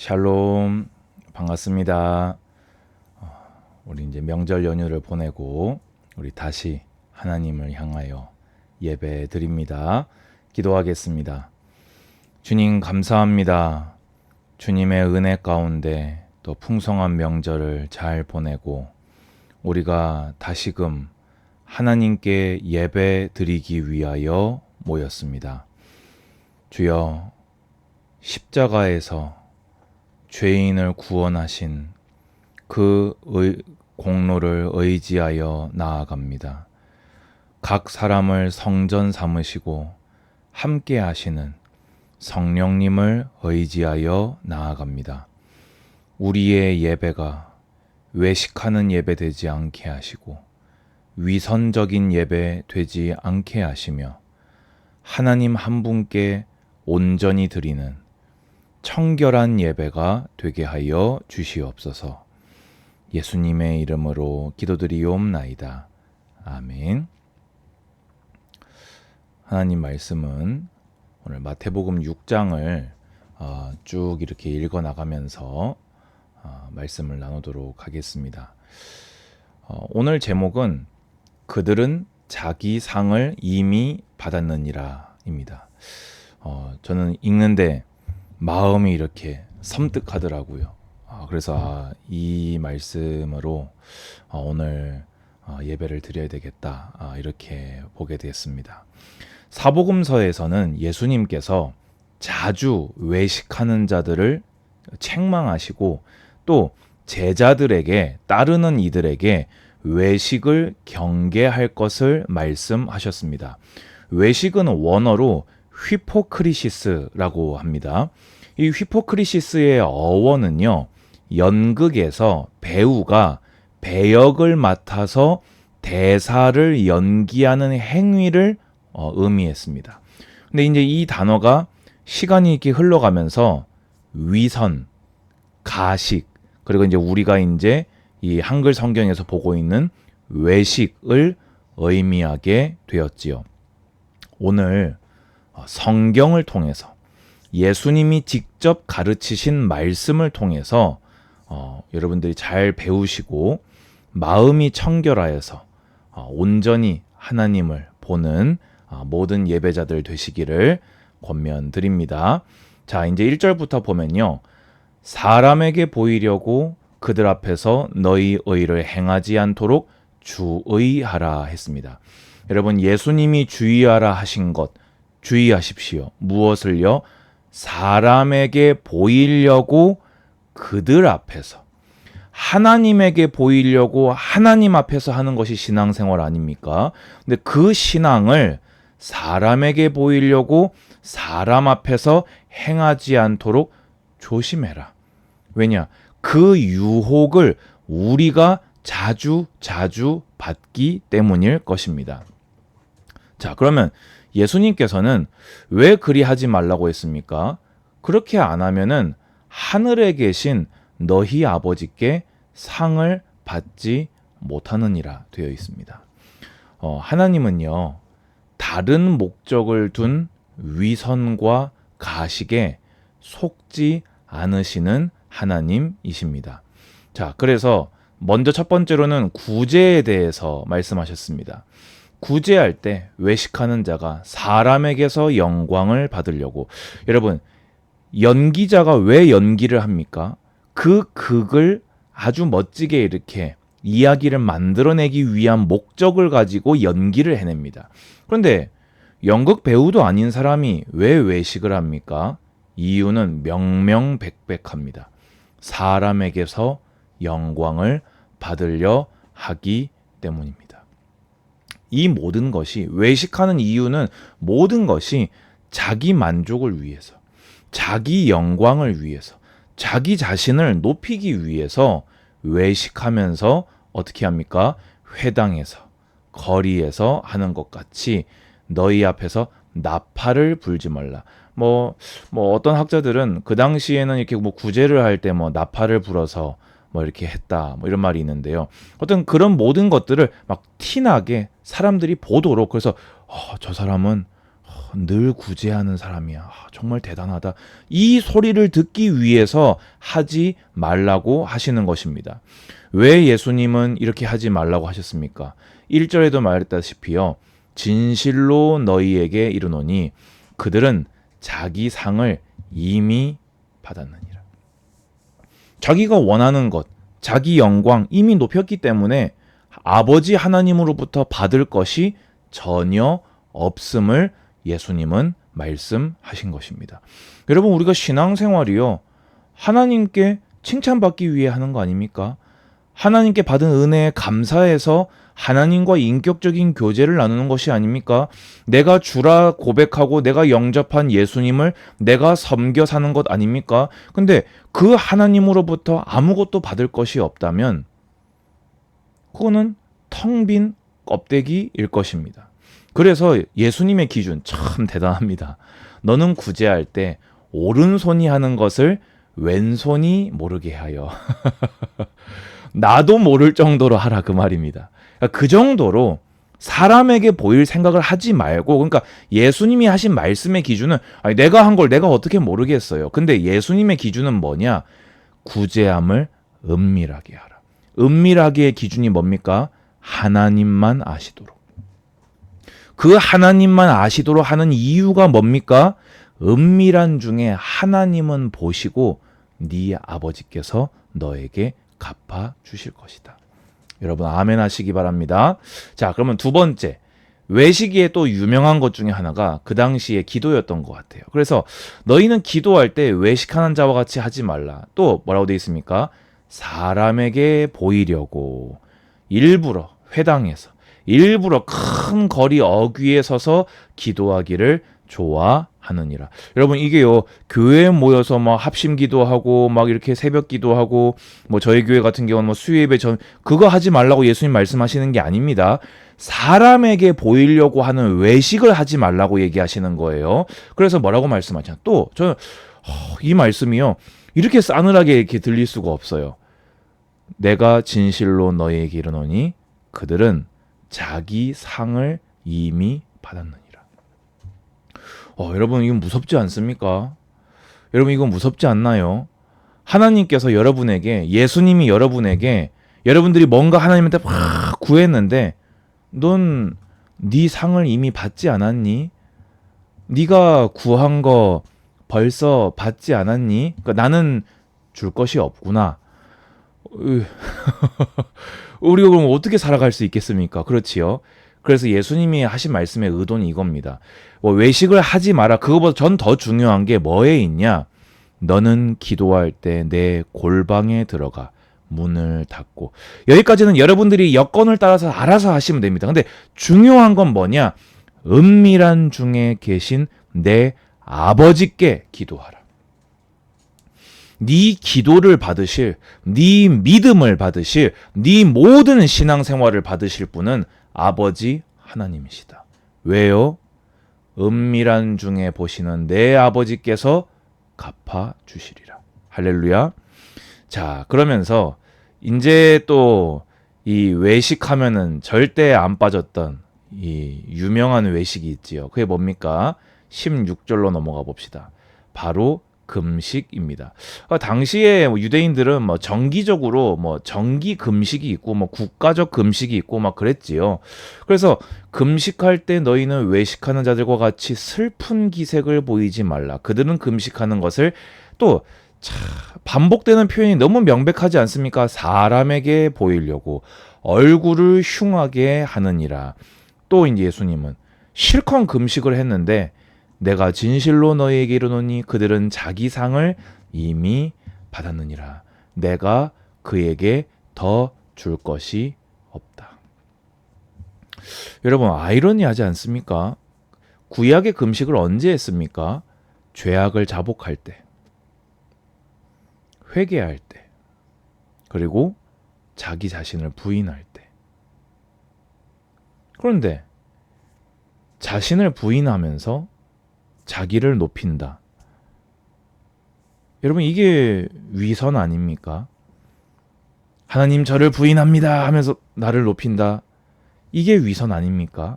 샬롬, 반갑습니다. 우리 이제 명절 연휴를 보내고 우리 다시 하나님을 향하여 예배 드립니다. 기도하겠습니다. 주님 감사합니다. 주님의 은혜 가운데 또 풍성한 명절을 잘 보내고 우리가 다시금 하나님께 예배 드리기 위하여 모였습니다. 주여, 십자가에서 죄인을 구원하신 그 공로를 의지하여 나아갑니다. 각 사람을 성전 삼으시고 함께 하시는 성령님을 의지하여 나아갑니다. 우리의 예배가 외식하는 예배 되지 않게 하시고 위선적인 예배 되지 않게 하시며 하나님 한 분께 온전히 드리는 청결한 예배가 되게 하여 주시옵소서. 예수님의 이름으로 기도드리옵나이다. 아멘. 하나님 말씀은 오늘 마태복음 6장을 쭉 이렇게 읽어나가면서 말씀을 나누도록 하겠습니다. 오늘 제목은 그들은 자기 상을 이미 받았느니라 입니다. 저는 읽는데 마음이 이렇게 섬뜩하더라고요. 그래서 이 말씀으로 오늘 예배를 드려야 되겠다 이렇게 보게 됐습니다. 사복음서에서는 예수님께서 자주 외식하는 자들을 책망하시고 또 제자들에게 따르는 이들에게 외식을 경계할 것을 말씀하셨습니다. 외식은 원어로 휘포크리시스라고 합니다. 이 휘포크리시스의 어원은요, 연극에서 배우가 배역을 맡아서 대사를 연기하는 행위를 의미했습니다. 근데 이제 이 단어가 시간이 이렇게 흘러가면서 위선, 가식, 그리고 이제 우리가 이제 이 한글 성경에서 보고 있는 외식을 의미하게 되었지요. 오늘 성경을 통해서 예수님이 직접 가르치신 말씀을 통해서 여러분들이 잘 배우시고 마음이 청결하여서 온전히 하나님을 보는 모든 예배자들 되시기를 권면드립니다. 자, 이제 1절부터 보면요. 사람에게 보이려고 그들 앞에서 너희 의를 행하지 않도록 주의하라 했습니다. 여러분, 예수님이 주의하라 하신 것 주의하십시오. 무엇을요? 사람에게 보이려고 그들 앞에서, 하나님에게 보이려고 하나님 앞에서 하는 것이 신앙생활 아닙니까? 근데 그 신앙을 사람에게 보이려고 사람 앞에서 행하지 않도록 조심해라. 왜냐? 그 유혹을 우리가 자주 받기 때문일 것입니다. 자, 그러면 예수님께서는 왜 그리 하지 말라고 했습니까? 그렇게 안 하면은 하늘에 계신 너희 아버지께 상을 받지 못하느니라 되어 있습니다. 하나님은요, 다른 목적을 둔 위선과 가식에 속지 않으시는 하나님이십니다. 자, 그래서 먼저 첫 번째로는 구제에 대해서 말씀하셨습니다. 구제할 때 외식하는 자가 사람에게서 영광을 받으려고. 여러분, 연기자가 왜 연기를 합니까? 그 극을 아주 멋지게 이렇게 이야기를 만들어내기 위한 목적을 가지고 연기를 해냅니다. 그런데 연극 배우도 아닌 사람이 왜 외식을 합니까? 이유는 명명백백합니다. 사람에게서 영광을 받으려 하기 때문입니다. 이 모든 것이, 외식하는 이유는 모든 것이 자기 만족을 위해서, 자기 영광을 위해서, 자기 자신을 높이기 위해서 외식하면서 어떻게 합니까? 회당에서, 거리에서 하는 것 같이 너희 앞에서 나팔을 불지 말라. 어떤 학자들은 그 당시에는 이렇게 구제를 할 때 나팔을 불어서 이렇게 했다, 이런 말이 있는데요. 어떤 그런 모든 것들을 막 티나게 사람들이 보도록, 그래서 저 사람은 늘 구제하는 사람이야. 정말 대단하다. 이 소리를 듣기 위해서 하지 말라고 하시는 것입니다. 왜 예수님은 이렇게 하지 말라고 하셨습니까? 1절에도 말했다시피요. 진실로 너희에게 이르노니 그들은 자기 상을 이미 받았느니라. 자기가 원하는 것, 자기 영광 이미 높였기 때문에 아버지 하나님으로부터 받을 것이 전혀 없음을 예수님은 말씀하신 것입니다. 여러분, 우리가 신앙생활이요, 하나님께 칭찬받기 위해 하는 거 아닙니까? 하나님께 받은 은혜에 감사해서 하나님과 인격적인 교제를 나누는 것이 아닙니까? 내가 주라 고백하고 내가 영접한 예수님을 내가 섬겨 사는 것 아닙니까? 근데 그 하나님으로부터 아무것도 받을 것이 없다면 그거는 텅 빈 껍데기일 것입니다. 그래서 예수님의 기준 참 대단합니다. 너는 구제할 때 오른손이 하는 것을 왼손이 모르게 하여 나도 모를 정도로 하라, 그 말입니다. 그 정도로 사람에게 보일 생각을 하지 말고, 그러니까 예수님이 하신 말씀의 기준은 아니, 내가 한 걸 내가 어떻게 모르겠어요. 근데 예수님의 기준은 뭐냐? 구제함을 은밀하게 하라. 은밀하게의 기준이 뭡니까? 하나님만 아시도록. 그 하나님만 아시도록 하는 이유가 뭡니까? 은밀한 중에 하나님은 보시고 네 아버지께서 너에게 갚아 주실 것이다. 여러분 아멘 하시기 바랍니다. 자, 그러면 두 번째, 외시기에 또 유명한 것 중에 하나가 그 당시에 기도였던 것 같아요. 그래서 너희는 기도할 때 외식하는 자와 같이 하지 말라. 또 뭐라고 되어 있습니까? 사람에게 보이려고 일부러 회당에서 일부러 큰 거리 어귀에 서서 기도하기를 좋아하느니라. 여러분 이게요, 교회에 모여서 막 합심 기도하고 막 이렇게 새벽 기도하고 뭐 저희 교회 같은 경우는 뭐 수요예배 전 그거 하지 말라고 예수님 말씀하시는 게 아닙니다. 사람에게 보이려고 하는 외식을 하지 말라고 얘기하시는 거예요. 그래서 뭐라고 말씀하시냐? 또 저는 이 말씀이요, 이렇게 싸늘하게 이렇게 들릴 수가 없어요. 내가 진실로 너희에게 이르노니 그들은 자기 상을 이미 받았느니라. 여러분 이건 무섭지 않습니까? 여러분 이건 무섭지 않나요? 하나님께서 여러분에게, 예수님이 여러분에게, 여러분들이 뭔가 하나님한테 막 구했는데 넌 네 상을 이미 받지 않았니? 네가 구한 거 벌써 받지 않았니? 그러니까 나는 줄 것이 없구나. 우리가 그럼 어떻게 살아갈 수 있겠습니까? 그렇지요. 그래서 예수님이 하신 말씀의 의도는 이겁니다. 외식을 하지 마라. 그거보다 전 더 중요한 게 뭐에 있냐? 너는 기도할 때 내 골방에 들어가 문을 닫고. 여기까지는 여러분들이 여건을 따라서 알아서 하시면 됩니다. 근데 중요한 건 뭐냐? 은밀한 중에 계신 내 아버지께 기도하라. 네 기도를 받으실, 네 믿음을 받으실, 네 모든 신앙생활을 받으실 분은 아버지 하나님이시다. 왜요? 은밀한 중에 보시는 내 아버지께서 갚아 주시리라. 할렐루야. 자, 그러면서 이제 또 이 외식하면은 절대 안 빠졌던 이 유명한 외식이 있지요. 그게 뭡니까? 16절로 넘어가 봅시다. 바로 금식입니다. 당시에 유대인들은 뭐 정기적으로 뭐 정기 금식이 있고 뭐 국가적 금식이 있고 막 그랬지요. 그래서 금식할 때 너희는 외식하는 자들과 같이 슬픈 기색을 보이지 말라. 그들은 금식하는 것을 또 반복되는 표현이 너무 명백하지 않습니까? 사람에게 보이려고 얼굴을 흉하게 하느니라. 또 이제 예수님은 실컷 금식을 했는데 내가 진실로 너희에게 이르노니 그들은 자기 상을 이미 받았느니라. 내가 그에게 더 줄 것이 없다. 여러분 아이러니하지 않습니까? 구약의 금식을 언제 했습니까? 죄악을 자복할 때, 회개할 때, 그리고 자기 자신을 부인할 때. 그런데 자신을 부인하면서 자기를 높인다. 여러분 이게 위선 아닙니까? 하나님 저를 부인합니다 하면서 나를 높인다. 이게 위선 아닙니까?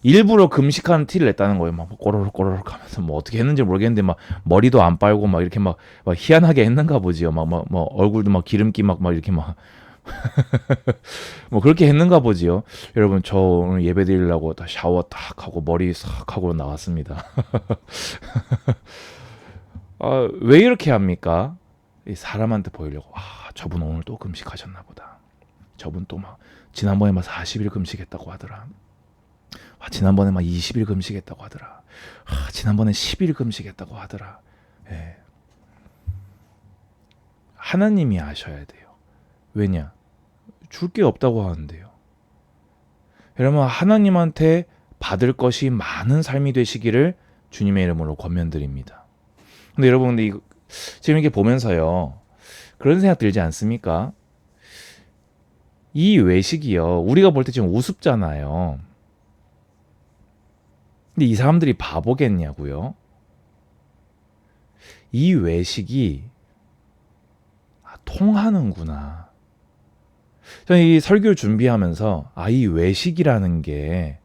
일부러 금식하는 티를 냈다는 거예요. 막 꼬르륵 꼬르륵 하면서 뭐 어떻게 했는지 모르겠는데 막 머리도 안 빨고 막 이렇게 막 희한하게 했는가 보지요. 막 얼굴도 막 기름기 막 이렇게 막 뭐 그렇게 했는가 보지요. 여러분 저 오늘 예배 드리려고 다 샤워 딱 하고 머리 싹 하고 나왔습니다. 왜 이렇게 합니까? 이 사람한테 보이려고. 저분 오늘 또 금식하셨나 보다. 저분 또 막 지난번에 막 40일 금식했다고 하더라. 지난번에 막 20일 금식했다고 하더라. 지난번에 10일 금식했다고 하더라. 예. 하나님이 아셔야 돼요. 왜냐? 줄 게 없다고 하는데요. 여러분 하나님한테 받을 것이 많은 삶이 되시기를 주님의 이름으로 권면드립니다. 근데 여러분 지금 이렇게 보면서요. 그런 생각 들지 않습니까? 이 외식이요. 우리가 볼 때 지금 우습잖아요. 근데 이 사람들이 바보겠냐고요? 이 외식이 통하는구나. 저는 이 설교를 준비하면서 이 외식이라는 게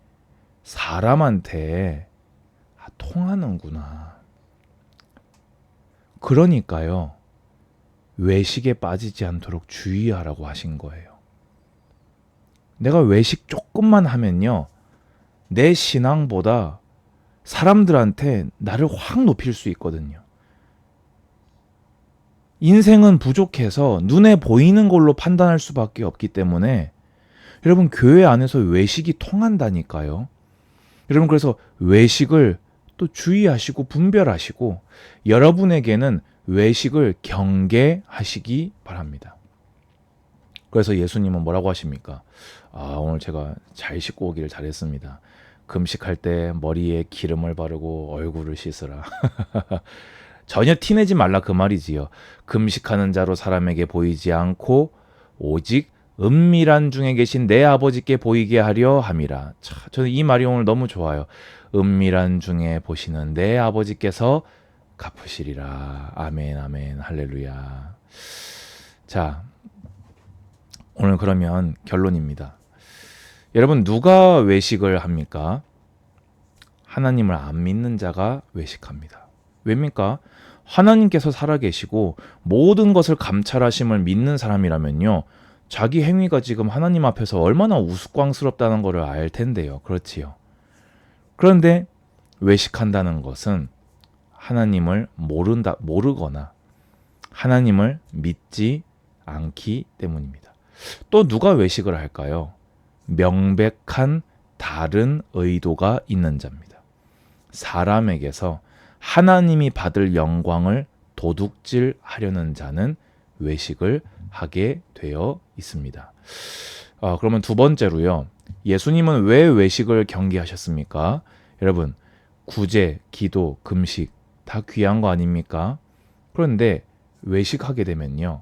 사람한테 통하는구나. 그러니까요. 외식에 빠지지 않도록 주의하라고 하신 거예요. 내가 외식 조금만 하면요. 내 신앙보다 사람들한테 나를 확 높일 수 있거든요. 인생은 부족해서 눈에 보이는 걸로 판단할 수밖에 없기 때문에 여러분 교회 안에서 외식이 통한다니까요. 여러분 그래서 외식을 또 주의하시고 분별하시고 여러분에게는 외식을 경계하시기 바랍니다. 그래서 예수님은 뭐라고 하십니까? 오늘 제가 잘 씻고 오기를 잘했습니다. 금식할 때 머리에 기름을 바르고 얼굴을 씻으라. 전혀 티내지 말라 그 말이지요. 금식하는 자로 사람에게 보이지 않고 오직 은밀한 중에 계신 내 아버지께 보이게 하려 함이라. 저는 이 말이 오늘 너무 좋아요. 은밀한 중에 보시는 내 아버지께서 갚으시리라. 아멘 아멘 할렐루야. 자, 오늘 그러면 결론입니다. 여러분 누가 외식을 합니까? 하나님을 안 믿는 자가 외식합니다. 왜입니까? 하나님께서 살아계시고 모든 것을 감찰하심을 믿는 사람이라면요. 자기 행위가 지금 하나님 앞에서 얼마나 우스꽝스럽다는 것을 알 텐데요. 그렇지요. 그런데 외식한다는 것은 하나님을 모르거나 하나님을 믿지 않기 때문입니다. 또 누가 외식을 할까요? 명백한 다른 의도가 있는 자입니다. 사람에게서 하나님이 받을 영광을 도둑질하려는 자는 외식을 하게 되어 있습니다. 그러면 두 번째로요. 예수님은 왜 외식을 경계하셨습니까? 여러분, 구제, 기도, 금식 다 귀한 거 아닙니까? 그런데 외식하게 되면요.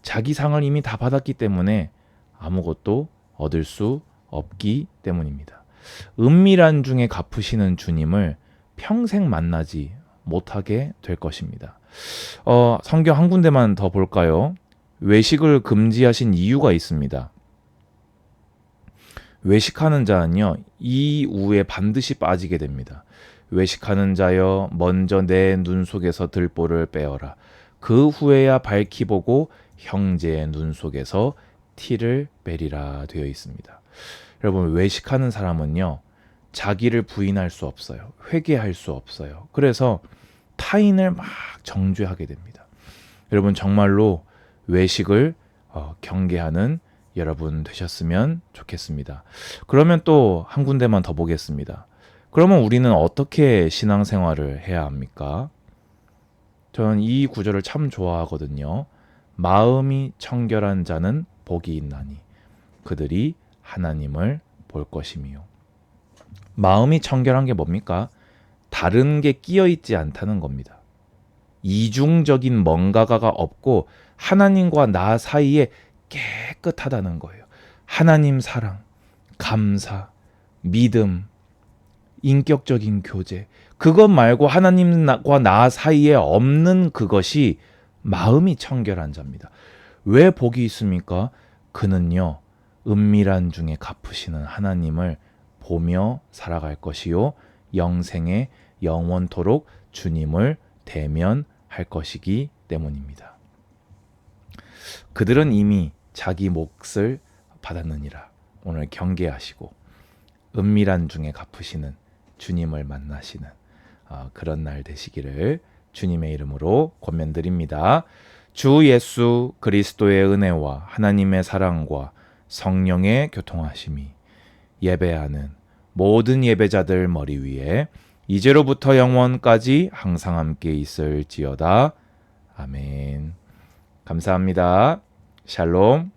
자기 상을 이미 다 받았기 때문에 아무것도 얻을 수 없기 때문입니다. 은밀한 중에 갚으시는 주님을 평생 만나지 못하게 될 것입니다. 성경 한 군데만 더 볼까요? 외식을 금지하신 이유가 있습니다. 외식하는 자는요, 이우에 반드시 빠지게 됩니다. 외식하는 자여, 먼저 내 눈 속에서 들보를 빼어라. 그 후에야 밝히 보고 형제의 눈 속에서 티를 빼리라 되어 있습니다. 여러분, 외식하는 사람은요, 자기를 부인할 수 없어요. 회개할 수 없어요. 그래서 타인을 막 정죄하게 됩니다. 여러분, 정말로 외식을 경계하는 여러분 되셨으면 좋겠습니다. 그러면 또 한 군데만 더 보겠습니다. 그러면 우리는 어떻게 신앙생활을 해야 합니까? 저는 이 구절을 참 좋아하거든요. 마음이 청결한 자는 복이 있나니 그들이 하나님을 볼 것이미요. 마음이 청결한 게 뭡니까? 다른 게 끼어 있지 않다는 겁니다. 이중적인 뭔가가 없고 하나님과 나 사이에 깨끗하다는 거예요. 하나님 사랑, 감사, 믿음, 인격적인 교제, 그것 말고 하나님과 나 사이에 없는 그것이 마음이 청결한 자입니다. 왜 복이 있습니까? 그는요, 은밀한 중에 갚으시는 하나님을 보며 살아갈 것이요 영생에 영원토록 주님을 대면할 것이기 때문입니다. 그들은 이미 자기 몫을 받았느니라. 오늘 경계하시고 은밀한 중에 갚으시는 주님을 만나시는 그런 날 되시기를 주님의 이름으로 권면드립니다. 주 예수 그리스도의 은혜와 하나님의 사랑과 성령의 교통하심이 예배하는 모든 예배자들 머리 위에 이제로부터 영원까지 항상 함께 있을지어다. 아멘. 감사합니다. 샬롬.